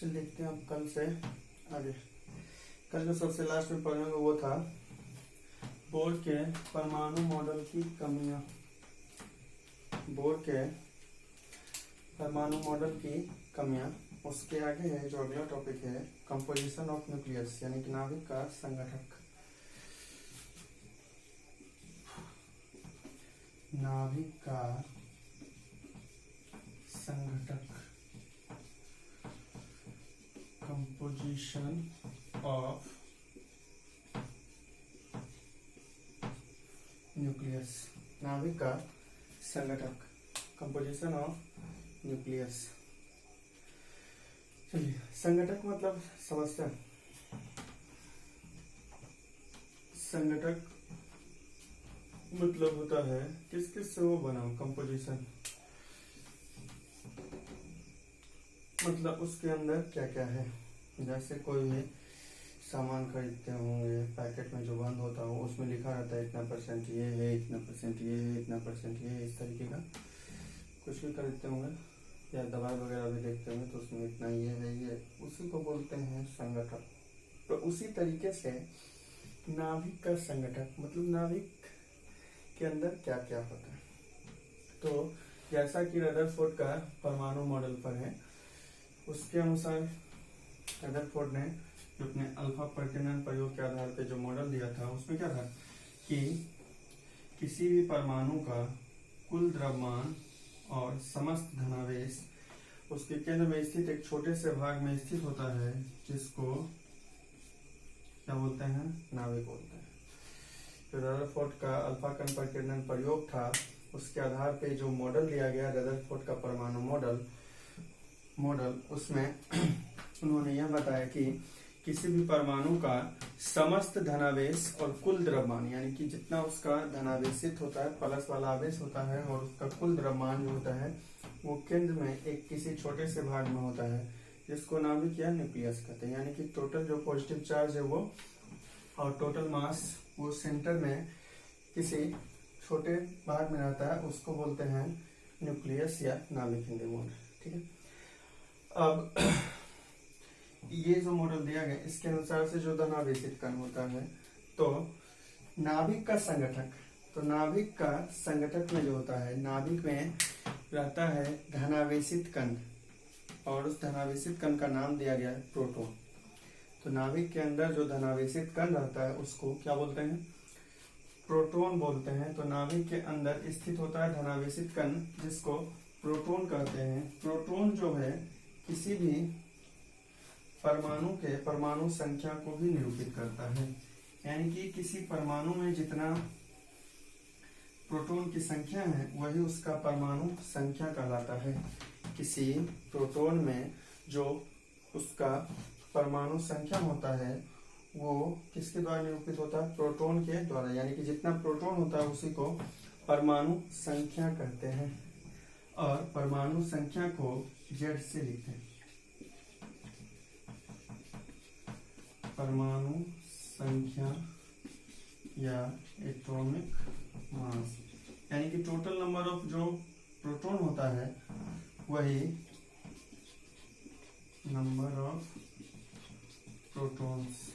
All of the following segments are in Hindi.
चलिए देखते हैं अब कल से आगे। कल जो सबसे लास्ट में पढ़ेंगे वो था बोर के परमाणु मॉडल की कमियां। बोर के परमाणु मॉडल की कमियां। उसके आगे है जो अगला टॉपिक है कंपोजिशन ऑफ न्यूक्लियस, यानी कि नाभिक का संगठक। नाभिक का संगठक, कंपोजिशन ऑफ न्यूक्लियस। नाभिक का संगठक, कंपोजिशन ऑफ न्यूक्लियस। चलिए, संगठक मतलब समझते हैं। संगठक मतलब होता है किस किस से वो बना हो। कंपोजिशन मतलब उसके अंदर क्या क्या है। जैसे कोई भी सामान खरीदते होंगे, पैकेट में जो बंद होता हो उसमें लिखा रहता है इतना परसेंट ये है, इतना परसेंट ये है, इतना परसेंट ये है। इस तरीके का कुछ भी खरीदते होंगे या दवाई वगैरह भी देखते होंगे तो उसमें इतना ये है, ये उसी को बोलते हैं संगठक। तो उसी तरीके से नाभिक का संगठक मतलब नाभिक के अंदर क्या क्या होता है। तो जैसा कि रदरफोर्ड का परमाणु मॉडल पर है, उसके अनुसार रदरफोर्ड ने जो अपने अल्फा पर्टिनन प्रयोग के आधार पर जो मॉडल दिया था उसमें क्या था कि किसी भी परमाणु का कुल द्रव्यमान और समस्त धनावेश उसके केंद्र में स्थित एक छोटे से भाग में स्थित होता है, जिसको क्या बोलते हैं, नाभिक बोलते हैं। जो रदरफोर्ड का अल्फा कण प्रकीर्णन प्रयोग था उसके आधार पर जो मॉडल दिया गया रदरफोर्ड का परमाणु मॉडल उसमें उन्होंने यह बताया कि किसी भी परमाणु का समस्त धनावेश और कुल द्रव्यमान, यानी कि जितना उसका धनावेशित होता है, प्लस वाला आवेश होता है, और उसका कुल द्रव्यमान जो होता है वो केंद्र में एक किसी छोटे से भाग में होता है, जिसको नाभिक या न्यूक्लियस कहते हैं। यानी कि टोटल जो पॉजिटिव चार्ज है वो और टोटल मास वो सेंटर में किसी छोटे भाग में रहता है, उसको बोलते हैं न्यूक्लियस या नाभिक हिंदी में। ठीक है। अब ये जो मॉडल दिया गया इसके अनुसार से जो धनावेशित कण होता है, तो नाभिक का संगठक, तो नाभिक का संगठक में जो होता है, नाभिक में रहता है धनावेशित कण, और उस धनावेशित कण का नाम दिया गया है प्रोटॉन। तो नाभिक के अंदर जो धनावेशित कण रहता है उसको क्या बोलते हैं, प्रोटॉन बोलते हैं। तो नाभिक के अंदर स्थित होता है धनावेशित कण, जिसको प्रोटॉन कहते हैं। प्रोटॉन जो है किसी भी परमाणु के परमाणु संख्या को भी निरूपित करता है, यानी कि किसी परमाणु में जितना प्रोटॉन की संख्या है वही उसका परमाणु संख्या कहलाता है। किसी प्रोटॉन में जो उसका परमाणु संख्या होता है वो किसके द्वारा निरूपित होता है, प्रोटॉन के द्वारा। यानी कि जितना प्रोटॉन होता है उसी को परमाणु संख्या कहते हैं, और परमाणु संख्या को Z से लिखते हैं। परमाणु संख्या या एटॉमिक मास, यानी कि टोटल नंबर ऑफ जो प्रोटॉन होता है वही नंबर ऑफ प्रोटॉन्स।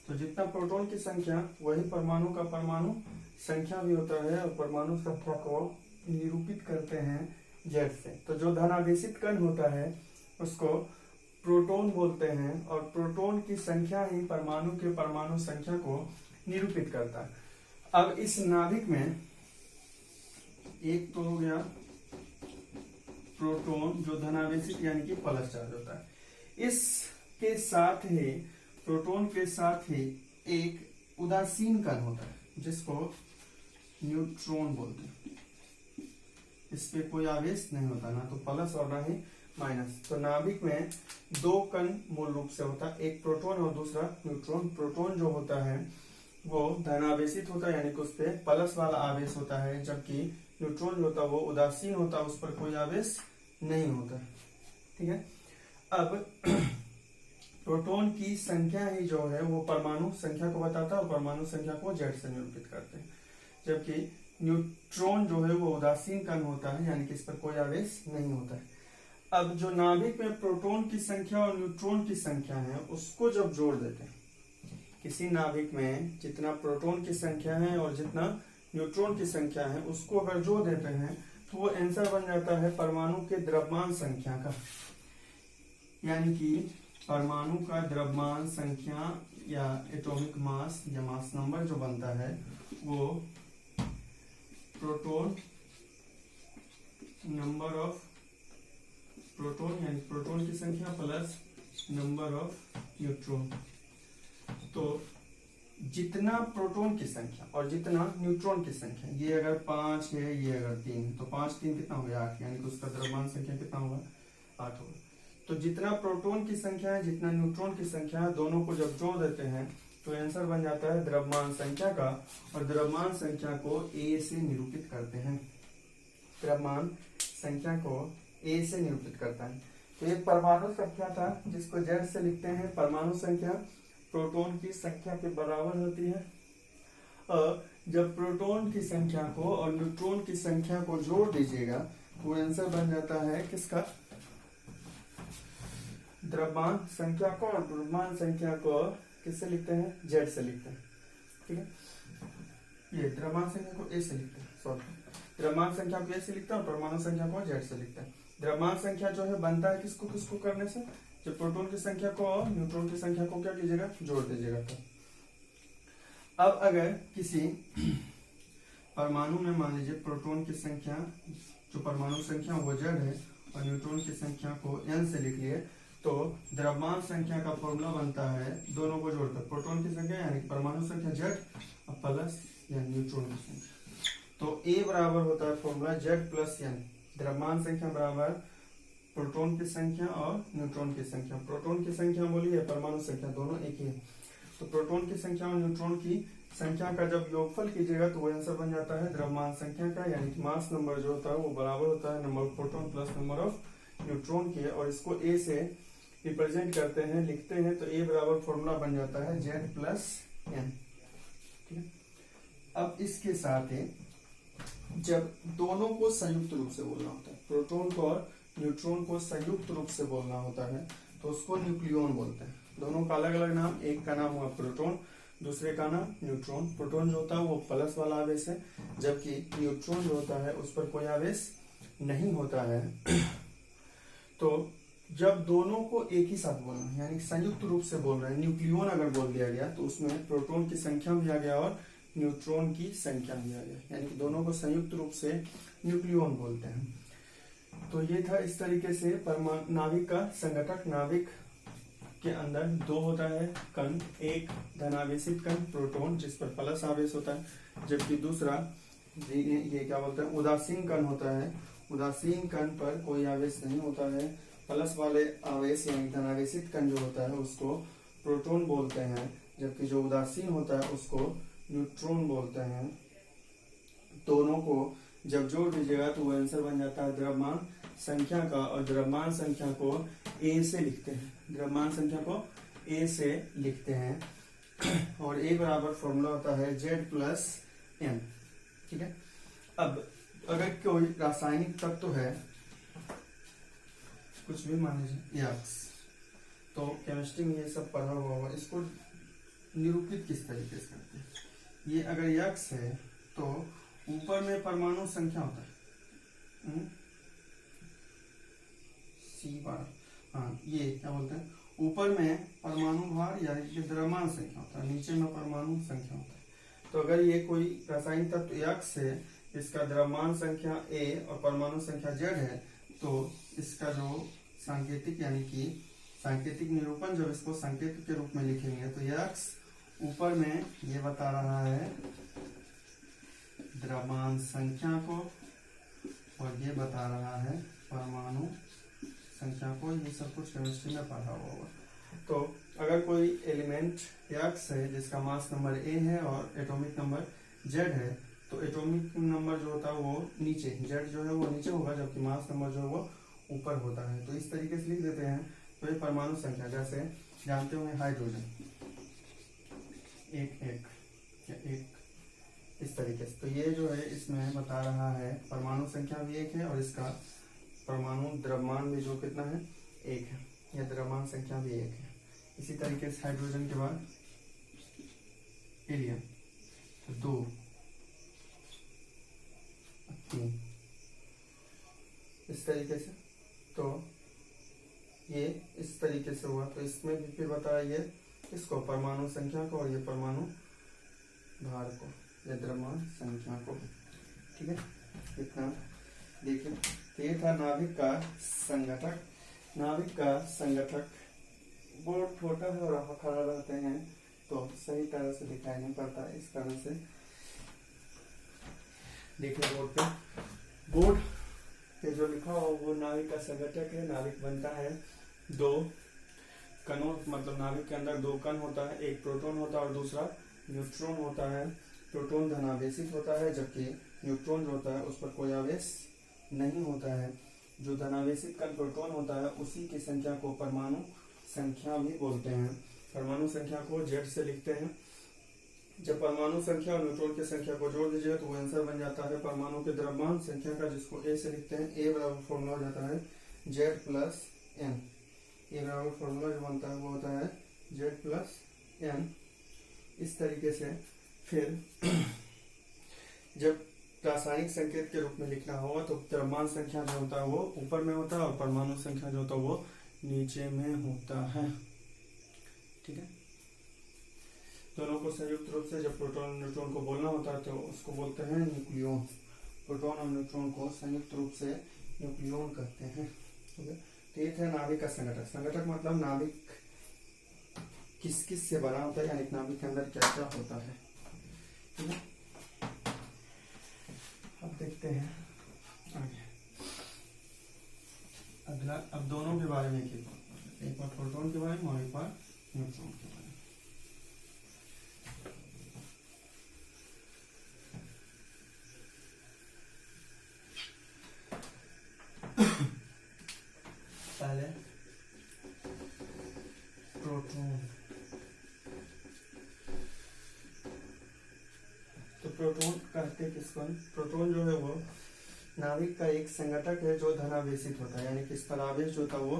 तो जितना प्रोटॉन की संख्या वही परमाणु का परमाणु संख्या भी होता है, और परमाणु संख्या को निरूपित करते हैं Z से। तो जो धनावेशित कण होता है उसको प्रोटॉन बोलते हैं, और प्रोटॉन की संख्या ही परमाणु के परमाणु संख्या को निरूपित करता है। अब इस नाभिक में एक तो हो गया प्रोटॉन जो धनावेशित यानी कि प्लस चार्ज होता है। इसके साथ ही प्रोटॉन के साथ ही एक उदासीन कण होता है जिसको न्यूट्रॉन बोलते हैं। इस पे कोई आवेश नहीं होता, ना तो प्लस और ना ही माइनस। तो नाभिक में दो कण मूल रूप से होता है, एक प्रोटॉन और दूसरा न्यूट्रॉन। प्रोटॉन जो होता है वो धनावेशित होता है, यानी कि उस पर प्लस वाला आवेश होता है, जबकि न्यूट्रॉन जो होता है वो उदासीन होता है, उस पर कोई आवेश नहीं होता। ठीक है। अब प्रोटॉन की संख्या ही जो है वो परमाणु संख्या को बताता है, और परमाणु संख्या को Z से निरूपित करते हैं, जबकि न्यूट्रॉन जो है वो उदासीन कण होता है, यानी कि इस पर कोई आवेश नहीं होता है। अब जो नाभिक में प्रोटॉन की संख्या और न्यूट्रॉन की संख्या है उसको जब जोड़ देते हैं, किसी नाभिक में जितना प्रोटॉन की संख्या है और जितना न्यूट्रॉन की संख्या है उसको अगर जोड़ देते हैं तो वो आंसर बन जाता है परमाणु के द्रव्यमान संख्या का, यानी कि परमाणु का द्रव्यमान संख्या या एटॉमिक मास या मास नंबर जो बनता है वो प्रोटॉन नंबर ऑफ प्रोटॉन यानी प्रोटॉन की संख्या प्लस नंबर ऑफ न्यूट्रॉन। तो जितना प्रोटॉन की संख्या और जितना न्यूट्रॉन की संख्या, ये अगर 5 है ये अगर 3, तो 5 3 कितना हो गया 8, यानी कि उसका द्रव्यमान संख्या कितना होगा 8 होगा। तो जितना प्रोटॉन की संख्या है जितना न्यूट्रॉन की संख्या है दोनों को जब जोड़ देते हैं तो आंसर बन जाता है द्रव्यमान संख्या का, और द्रव्यमान संख्या को ए से निरूपित करते हैं। द्रव्यमान संख्या को ए से निरूपित करता है। तो एक परमाणु संख्या था जिसको जेड से लिखते हैं। परमाणु संख्या प्रोटॉन की संख्या के बराबर होती है, और जब प्रोटॉन की संख्या को और न्यूट्रॉन की संख्या को जोड़ दीजिएगा तो आंसर बन जाता है किसका, द्रव्यमान संख्या को, और द्रव्यमान संख्या को किससे लिखते हैं, जेड से लिखते हैं। ठीक है, ये द्रव्यमान संख्या को ए से लिखते हैं, सॉरी द्रव्यमान संख्या को ए से लिखते हैं और परमाणु संख्या को जेड से लिखते हैं। द्रव्यमान संख्या जो है बनता है किसको किसको करने से, जब प्रोटॉन की संख्या को और न्यूट्रॉन की संख्या को क्या कीजिएगा, जोड़ दीजिएगा। तो अब अगर किसी परमाणु में मान लीजिए प्रोटॉन की संख्या जो परमाणु संख्या वो जेड है और न्यूट्रॉन की संख्या को एन से लिख लिए, तो द्रव्यमान संख्या का फॉर्मूला बनता है दोनों को जोड़कर प्रोटॉन की संख्या यानी कि परमाणु संख्या जेड और प्लस या न्यूट्रॉन की संख्या। तो ए बराबर होता है फॉर्मूला जेड प्लस एन, द्रव्यमान संख्या बराबर प्रोटॉन की संख्या और न्यूट्रॉन की संख्या। प्रोटॉन की संख्या बोली है, परमाणु संख्या दोनों एक ही है। तो प्रोटॉन की संख्या और न्यूट्रॉन की संख्या का जब योगफल कीजिएगा तो वो आंसर बन जाता है द्रव्यमान संख्या का, यानी कि मास नंबर जो होता है वो बराबर होता है number of proton plus number of neutron के, और इसको ए से रिप्रेजेंट करते हैं, लिखते हैं। तो ए बराबर फॉर्मूला बन जाता है जेड प्लस एन। ठीक है, अब इसके साथ ही जब दोनों को संयुक्त रूप से बोलना होता है, प्रोटॉन को और न्यूट्रॉन को संयुक्त रूप से बोलना होता है, तो उसको न्यूक्लियॉन बोलते हैं। दोनों का अलग अलग नाम, एक का नाम हुआ प्रोटॉन, दूसरे का नाम न्यूट्रॉन। प्रोटॉन जो होता है वो प्लस वाला आवेश है, जबकि न्यूट्रॉन जो होता है उस पर कोई आवेश नहीं होता है। तो जब दोनों को एक ही साथ बोलना यानी संयुक्त रूप से बोल रहे हैं, न्यूक्लियॉन अगर बोल दिया गया तो उसमें प्रोटॉन की संख्या भी आ गया और न्यूट्रॉन की संख्या भी आ गया, यानी कि दोनों को संयुक्त रूप से न्यूक्लियॉन बोलते हैं। तो ये था इस तरीके से नाभिक का संगठक। नाभिक के अंदर दो होता है कण, एक धनावेशित कण प्रोटॉन जिस पर प्लस आवेश होता है, जबकि दूसरा ये क्या बोलते हैं उदासीन कण होता है। उदासीन कण पर कोई आवेश नहीं होता है। प्लस वाले आवेश यानी धनावेशित कण जो होता है उसको प्रोटॉन बोलते हैं, जबकि जो उदासीन होता है उसको न्यूट्रॉन बोलते हैं। दोनों को जब जोड़ दीजिएगा तो वो आंसर बन जाता है द्रव्यमान संख्या का, और द्रव्यमान संख्या को ए से लिखते हैं। द्रव्यमान संख्या को ए से लिखते हैं, और ए बराबर फॉर्मूला होता है जेड प्लस एन। ठीक है, अब अगर कोई रासायनिक तत्व है, कुछ भी मान लीजिए यक्स, तो केमिस्ट्री में ये सब पढ़ा हुआ होगा, इसको निरूपित किस तरीके से करते हैं। ये अगर यक्स है तो ऊपर में परमाणु संख्या होता है C12, हाँ ये क्या बोलते हैं, ऊपर में परमाणु भार या द्रव्यमान संख्या होता है, नीचे में परमाणु संख्या होता है। तो अगर ये कोई रासायनिक तत्व यक्स है, इसका द्रव्यमान संख्या A और परमाणु संख्या Z है, तो इसका जो सांकेतिक यानी कि सांकेतिक निरूपण जब इसको संकेत के रूप में लिखेंगे तो यक्स ऊपर में ये बता रहा है द्रव्यमान संख्या को, और ये बता रहा है परमाणु संख्या को। ये सब कुछ केमिस्ट्री में पढ़ा हुआ होगा। तो अगर कोई एलिमेंट यक्स है जिसका मास नंबर A है और एटॉमिक नंबर Z है, तो एटॉमिक नंबर जो होता है वो नीचे, Z जो है वो नीचे होगा, जबकि मास नंबर जो है वो ऊपर होता है। तो इस तरीके से लिख देते हैं। तो ये परमाणु संख्या, जैसे जानते होंगे हाइड्रोजन एक इस तरीके से, तो ये जो है इसमें बता रहा है परमाणु संख्या भी एक है और इसका परमाणु द्रव्यमान भी जो कितना है 1 है, या द्रव्यमान संख्या भी 1 है। इसी तरीके से हाइड्रोजन के बाद हीलियम, तो 2 3 इस तरीके से। तो ये इस तरीके से हुआ। तो इसमें भी फिर बताइए इसको परमाणु संख्या को और ये परमाणु भार को या द्रव्यमान संख्या को। ठीक है, इतना देखिए। तो ये था नाभिक का संगठक। नाभिक का संगठक बहुत छोटा है और खड़ा रहते हैं तो सही तरह से दिखाई नहीं पड़ता, इस कारण से देखिए बोर्ड पे। बोर्ड पे जो लिखा हो वो नाभिक का संगठक है। नाभिक बनता है 2 कणों, मतलब नाभिक के अंदर 2 कण होता है, एक प्रोटॉन होता है और दूसरा न्यूट्रॉन होता है। प्रोटॉन धनावेशित होता है जबकि न्यूट्रॉन जो होता है उस पर कोई आवेश नहीं होता है। जो धनावेशित कण प्रोटॉन होता है उसी की संख्या को परमाणु संख्या भी बोलते हैं। परमाणु संख्या को Z से लिखते हैं। जब परमाणु संख्या और न्यूट्रॉन की संख्या को जोड़ दीजिए तो वो आंसर बन जाता है परमाणु के द्रव्यमान संख्या का, जिसको A से लिखते हैं। A बराबर फॉर्मूला हो जाता है Z प्लस N। A बराबर फॉर्मूला जो बनता है वो होता है Z प्लस N। इस तरीके से फिर जब रासायनिक संकेत के रूप में लिखना होगा तो द्रव्यमान संख्या जो होता है वो ऊपर में होता है और परमाणु संख्या जो होता है वो नीचे में होता है। ठीक है, दोनों को संयुक्त रूप से जब प्रोटॉन और न्यूट्रॉन को बोलना होता है तो उसको बोलते हैं न्यूक्लियॉन। प्रोटॉन और न्यूट्रॉन को संयुक्त रूप से न्यूक्लियॉन कहते हैं। ठीक है, तो ये था नाभिक का संगठक। संगठक मतलब नाभिक किस किस से बना होता है, यानी नाभिक के अंदर क्या क्या होता है। ठीक है, अब देखते हैं आगे अगला। अब दोनों के बारे में एक बार प्रोटॉन के बारे में और एक बार न्यूट्रॉन के बारे में। पहले प्रोटॉन। तो प्रोटॉन कहते किसको? प्रोटॉन जो है वो नाभिक का एक संगठक है जो धनावेशित होता है, यानी कि इस पर आवेश जो होता है वो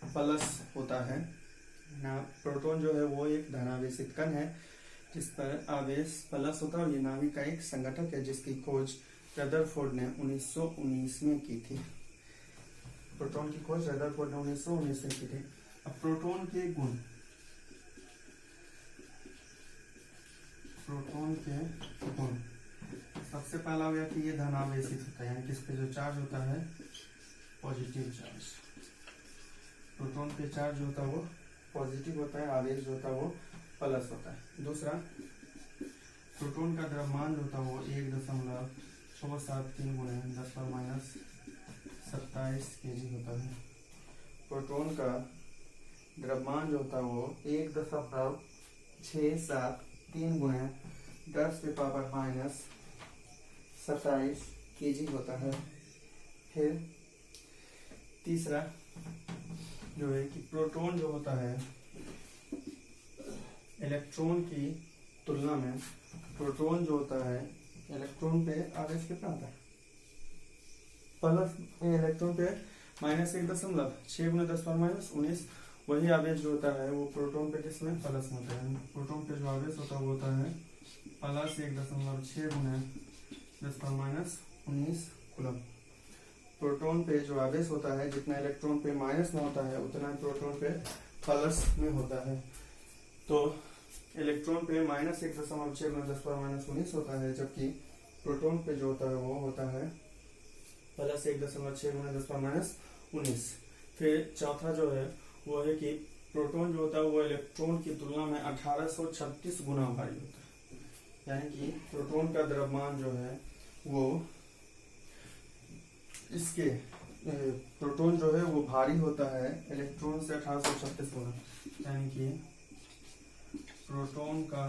प्लस होता है ना। प्रोटॉन जो है वो एक धनावेशित कण है जिस पर आवेश प्लस होता है और ये नाभिक का एक संगठक है जिसकी खोज रदरफोर्ड ने 1919 में की थी। प्रोटॉन की खोज रदरफोर्ड ने 1919 में की थी। अब प्रोटॉन के गुण। प्रोटॉन के गुण सबसे पहला हो गया कि ये धनावेशित होता है, यानी कि इस पे जो चार्ज होता है पॉजिटिव चार्ज। प्रोटॉन पे चार्ज जो होता है वो पॉजिटिव होता है, आवेश जो होता है वो प्लस होता है। दूसरा, प्रोटॉन का द्रव्यमान जो होता है वो 1.673 गुणे 10⁻27 kg होता है। प्रोटॉन का द्रव्यमान जो होता है वो 1.673 गुणे 10⁻27 kg होता है। फिर तीसरा जो है कि प्रोटॉन जो होता है इलेक्ट्रॉन की तुलना में, प्रोटॉन जो होता है इलेक्ट्रॉन पे आवेश कितना होता है प्लस, इलेक्ट्रॉन पे -1.6 गुणे 10⁻19। वही आवेश जो होता है वो प्रोटॉन पे किसमें प्लस में होता है। प्रोटॉन पे जो आवेश होता है वो होता है प्लस 1.6 गुणे 10⁻19 कूलम। प्रोटॉन पे जो आवेश होता है जितना इलेक्ट्रॉन पे माइनस में होता है उतना प्रोटॉन पे प्लस में होता है। तो इलेक्ट्रॉन पे -1.6 गुणे 10⁻19 होता है, जबकि प्रोटॉन पे जो होता है वो होता है प्लस 1.6 गुणे 10⁻19। फिर चौथा जो है वो है कि प्रोटॉन जो होता है वो इलेक्ट्रॉन की तुलना में 1836 गुना भारी होता है, यानी कि प्रोटॉन का द्रव्यमान जो है वो इसके प्रोटॉन जो है वो भारी होता है इलेक्ट्रॉन से 1836 गुना, यानी कि प्रोटॉन का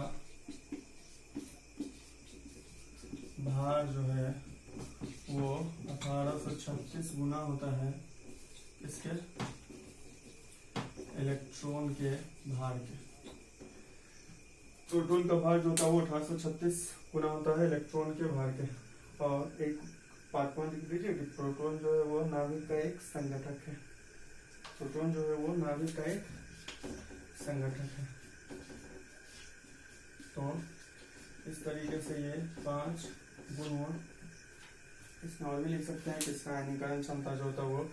भार जो है वो 1836 गुना होता है इसके इलेक्ट्रॉन के भार के। प्रोटॉन का भार जो होता है वो 1836 गुना होता है इलेक्ट्रॉन के भार के। और एक पार्ट 1 लिख दीजिए कि प्रोटॉन जो है वो नाभिक का एक संगठक है। प्रोटॉन जो है वो नाभिक का एक संगठक है। तो इस तरीके से ये 5 गुण हुआ। इसमें और भी लिख सकते हैं कि इसका आयनीकरण क्षमता जो होता है वो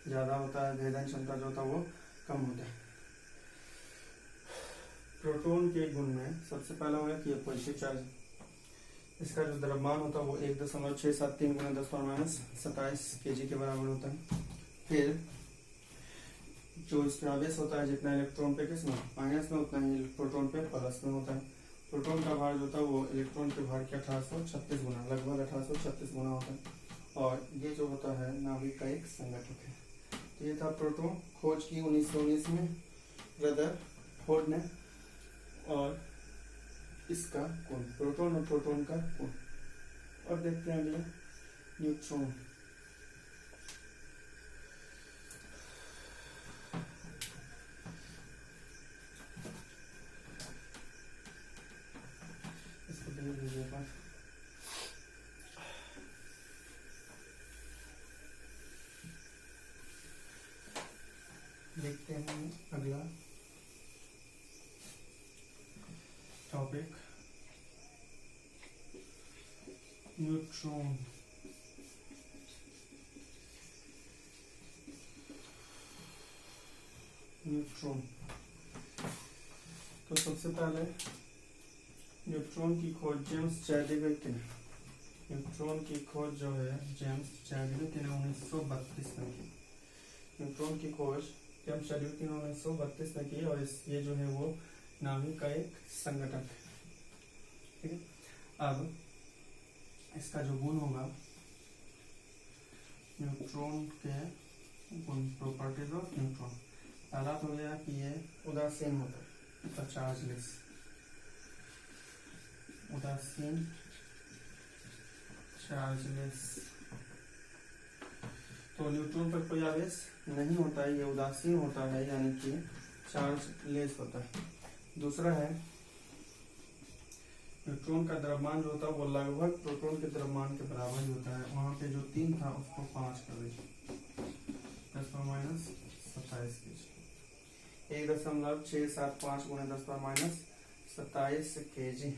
ज्यादा होता है, भेदन क्षमता जो होता है वो कम होता है। प्रोटॉन के गुण में सबसे पहला होगा कि ये पॉजिटिव चार्ज, इसका जो द्रव्यमान होता है वो 1.673 गुना 10⁻27 kg के बराबर होता है। फिर जो इसका आवेश होता है जितना इलेक्ट्रॉन पे किस में माइनस में उतना ही प्रोटॉन पे प्लस में होता है। प्रोटॉन का भार जो होता है वो इलेक्ट्रॉन के भार के 1836 गुना, लगभग 1836 गुना होता है। और ये जो होता है नाभिक का एक संगठक है। तो ये था प्रोटॉन, खोज की 1919 में रदरफोर्ड ने। और इसका गुण, प्रोटॉन और प्रोटॉन का गुण। और देखते हैं अगला न्यूट्रॉन। इसको देख लीजिए बात। देखते हैं अगला टॉपिक न्यूट्रॉन। न्यूट्रॉन तो सबसे पहले न्यूट्रॉन की खोज जेम्स चैडविक ने, न्यूट्रॉन की खोज जो है जेम्स चैडविक ने 1932 में की। न्यूट्रॉन की खोज जेम्स चैडविक ने 1932 में की। और ये जो है वो नाभिक का एक संगठक है। ठीक है, अब इसका जो गुण होगा न्यूट्रॉन के गुण, प्रॉपर्टीज ऑफ न्यूट्रॉन। पहला तो गया कि ये उदासीन होता है, चार्जलेस, उदासीन चार्जलेस। तो न्यूट्रॉन पर कोई आवेश नहीं होता है, ये उदासीन होता है यानी कि चार्जलेस होता है। दूसरा है न्यूट्रॉन का द्रव्यमान जो होता है वो लगभग प्रोटॉन के द्रव्यमान के बराबर ही होता है। वहां पे जो 3 था उसको 5 कर दीजिए, 10⁻27 kg, 1.675 गुणे 10⁻27 kg।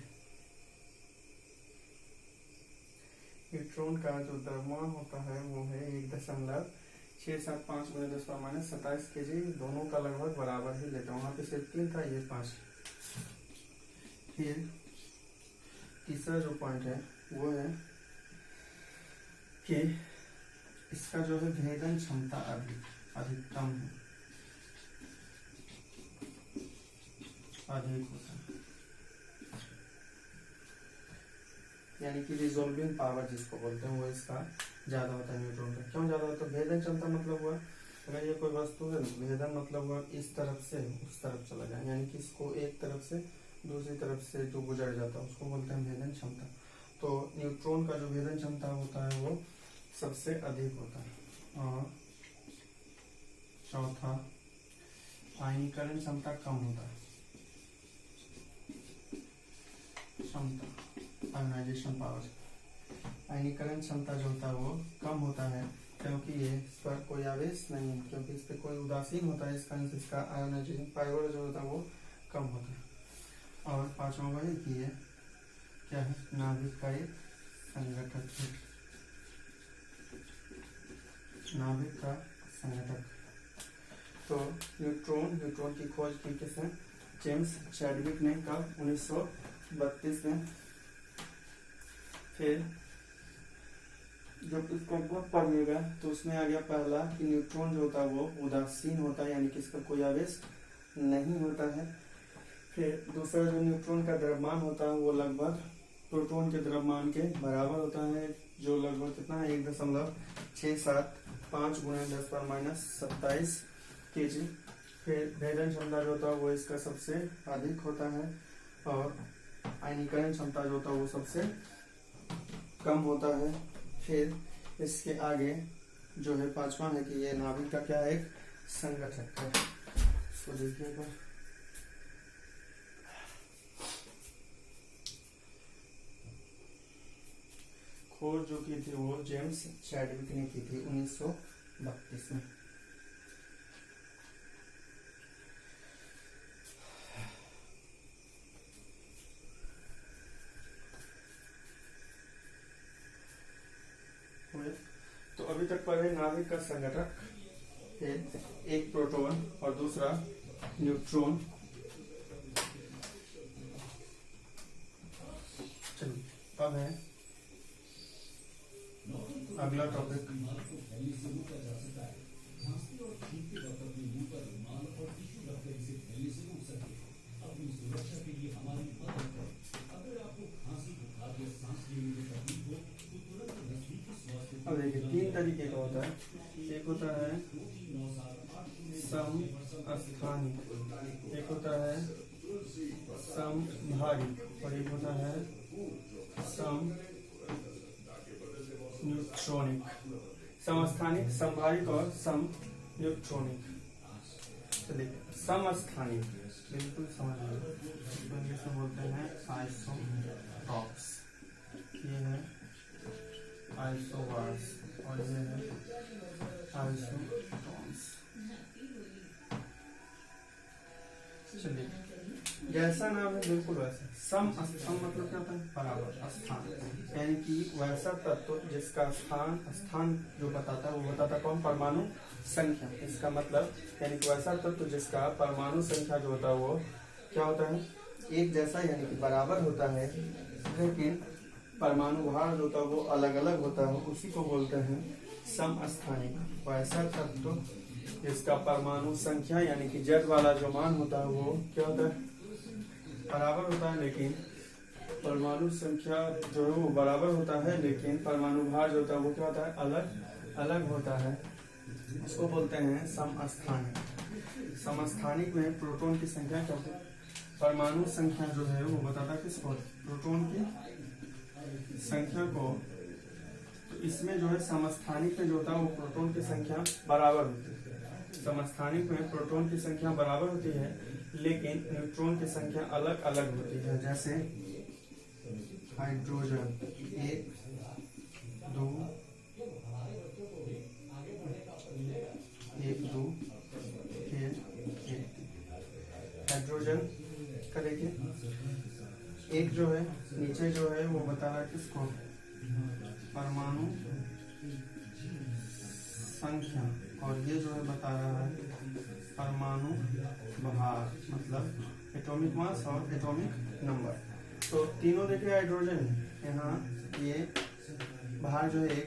न्यूट्रॉन का जो द्रव्यमान होता है वो है 1.675 गुणे 10⁻27 kg। दोनों का लगभग बराबर ही लेता हूँ। वहां पे सिर्फ 3 था, ये 5। फिर तीसरा जो पॉइंट है वो है कि इसका जो है भेदन क्षमता अधिकतम है, अधिक होता है, यानी कि रिजोल्विंग पावर जिसको बोलते हैं वो इसका ज्यादा होता है न्यूट्रॉन का। क्यों ज्यादा होता है? भेदन क्षमता मतलब हुआ अगर ये कोई वस्तु है, भेदन मतलब हुआ इस तरफ से उस तरफ चला जाए, यानी कि इसको एक तरफ से दूसरी तरफ से जो गुजर जाता है उसको बोलते हैं भेदन क्षमता। तो न्यूट्रॉन का जो भेदन क्षमता होता है वो सबसे अधिक होता है। और चौथा, आयनीकरण क्षमता कम होता है, क्षमता आयनाइजेशन पावर, आयनीकरण क्षमता जो होता है वो कम होता है क्योंकि ये इस पर कोई आवेश नहीं है, क्योंकि इस पर कोई उदासीन होता है, इस कारण से इसका आयनाइजेशन पावर जो होता है वो कम होता है। और पांचवा वही कि ये क्या है, नाभिक का एक संगठक है, नाभिक का संगठक। तो न्यूट्रॉन की खोज की किसने? जेम्स चैडविक ने कब? 1932 में। फिर जब इसको बहुत पढ़िएगा तो उसमें आ गया पहला कि न्यूट्रॉन जो होता है वो उदासीन होता है, यानी कि इसका कोई आवेश नहीं होता है। फिर दूसरा जो न्यूट्रॉन का द्रव्यमान होता है वो लगभग प्रोटॉन के द्रव्यमान के बराबर होता है, जो लगभग कितना है 1.675 गुणे 10⁻27 kg। फिर भेदन क्षमता जो होता है वो इसका सबसे अधिक होता है और आयनीकरण क्षमता जो होता है वो सबसे कम होता है। फिर इसके आगे जो है पांचवा है कि ये नाभिक का क्या है, एक संगठक है। इसको देखिएगा, खोज जो की थी वो जेम्स चैडविक ने की थी 1932 में। तो अभी तक पढ़े नाभिक का संगठक है, एक प्रोटॉन और दूसरा न्यूट्रॉन। चलिए अब है अगला टॉपिक अब देखिए तीन तरीके का होता है। एक होता है समस्थानिक, एक होता है समभारिक और एक होता है सम न्यूट्रॉनिक। समस्थानिक, समभारिक और सम न्यूट्रॉनिक। चलिए समस्थानिक बिल्कुल समझ लो, इंग्लिश में बोलते हैं आइसोटॉप्स। ये है आइसोबार्स और ये है आइसोटॉन्स। चलिए जैसा नाम है बिल्कुल वैसा। सम मतलब क्या होता है? बराबर, स्थान, यानी कि वैसा तत्व जिसका स्थान जो बताता है वो बताता कौन? परमाणु संख्या। इसका मतलब यानी कि वैसा तत्व जिसका परमाणु संख्या जो होता है वो क्या होता है? एक जैसा यानी कि बराबर होता है, लेकिन परमाणु भार जो होता है वो अलग अलग होता है, उसी को बोलते हैं समस्थानिक। वैसा तत्व जिसका परमाणु संख्या यानी कि Z वाला जो मान होता है वो क्या होता है? बराबर होता है, लेकिन परमाणु संख्या जो है वो बराबर होता है, लेकिन परमाणु भार जो होता है वो क्या होता है? अलग अलग होता है। इसको बोलते हैं समस्थानिक। समस्थानिक में प्रोटॉन की संख्या क्या होती है? परमाणु संख्या जो है वो बताता किसको? प्रोटॉन की संख्या को। तो इसमें जो है समस्थानिक में जो होता है वो प्रोटॉन की संख्या बराबर होती है। समस्थानिक में प्रोटॉन की संख्या बराबर होती है, लेकिन न्यूट्रॉन की संख्या अलग अलग होती है। जैसे हाइड्रोजन 1 2 1 2 फिर 1। हाइड्रोजन का देखिए एक जो है नीचे जो है वो बता रहा है किसको? परमाणु संख्या, और ये जो है बता रहा है परमाणु भार, मतलब एटॉमिक मास और एटॉमिक नंबर। तो तीनों देखिए हाइड्रोजन, यहाँ ये भार जो है एक